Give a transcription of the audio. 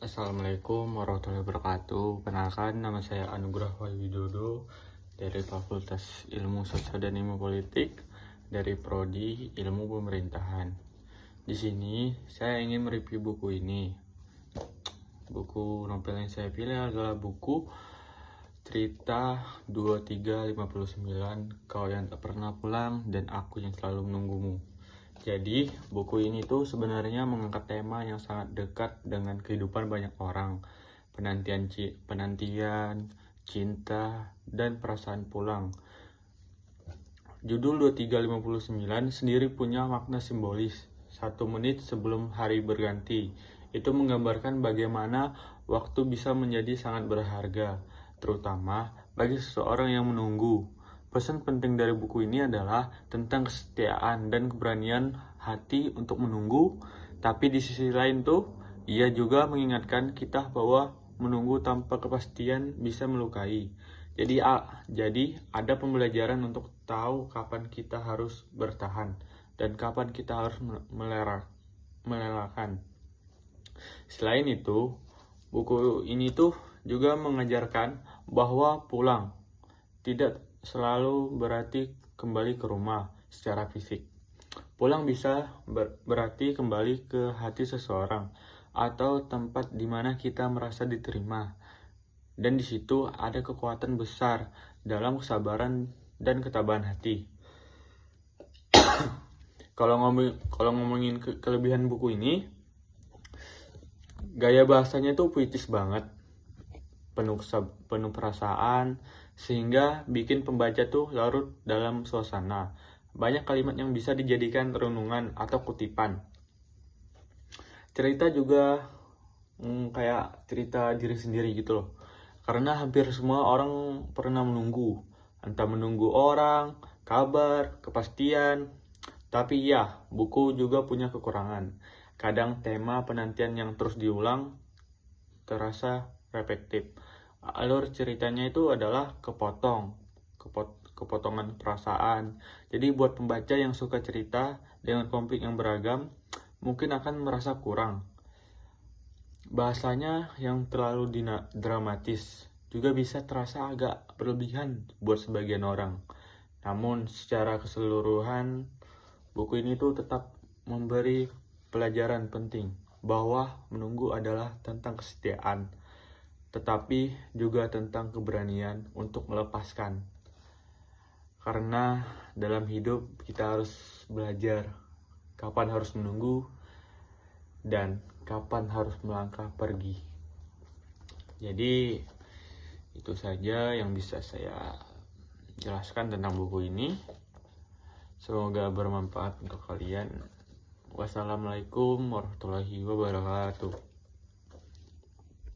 Assalamualaikum warahmatullahi wabarakatuh. Perkenalkan, nama saya Anugrah Widodo dari Fakultas Ilmu Sosial dan Ilmu Politik dari Prodi Ilmu Pemerintahan. Di sini saya ingin mereview buku ini. Buku novel yang saya pilih adalah buku Cerita 2359, Kau yang tak pernah pulang dan Aku yang selalu menunggumu. Jadi, buku ini tuh sebenarnya mengangkat tema yang sangat dekat dengan kehidupan banyak orang. Penantian, cinta, dan perasaan pulang. Judul 2359 sendiri punya makna simbolis. 1 menit sebelum hari berganti. Itu menggambarkan bagaimana waktu bisa menjadi sangat berharga, terutama bagi seseorang yang menunggu. Pesan penting dari buku ini adalah tentang kesetiaan dan keberanian hati untuk menunggu, tapi di sisi lain tuh, ia juga mengingatkan kita bahwa menunggu tanpa kepastian bisa melukai. Jadi ada pembelajaran untuk tahu kapan kita harus bertahan dan kapan kita harus melelahkan. Selain itu, buku ini tuh juga mengajarkan bahwa pulang tidak selalu berarti kembali ke rumah secara fisik. Pulang bisa berarti kembali ke hati seseorang atau tempat di mana kita merasa diterima. Dan di situ ada kekuatan besar dalam kesabaran dan ketabahan hati. Kalau ngomongin kelebihan buku ini, gaya bahasanya tuh puitis banget, penuh perasaan, sehingga bikin pembaca tuh larut dalam suasana. Banyak kalimat yang bisa dijadikan renungan atau kutipan. Cerita juga kayak cerita diri sendiri gitu loh. Karena hampir semua orang pernah menunggu. Entah menunggu orang, kabar, kepastian. Tapi ya, buku juga punya kekurangan. Kadang tema penantian yang terus diulang terasa repetitif. Alur ceritanya itu adalah kepotongan perasaan. Jadi buat pembaca yang suka cerita dengan konflik yang beragam, mungkin akan merasa kurang. Bahasanya yang terlalu dramatis juga bisa terasa agak berlebihan buat sebagian orang. Namun secara keseluruhan, buku ini tuh tetap memberi pelajaran penting bahwa menunggu adalah tentang kesetiaan, tetapi juga tentang keberanian untuk melepaskan. Karena dalam hidup kita harus belajar kapan harus menunggu dan kapan harus melangkah pergi. Jadi itu saja yang bisa saya jelaskan tentang buku ini. Semoga bermanfaat untuk kalian. Wassalamualaikum warahmatullahi wabarakatuh.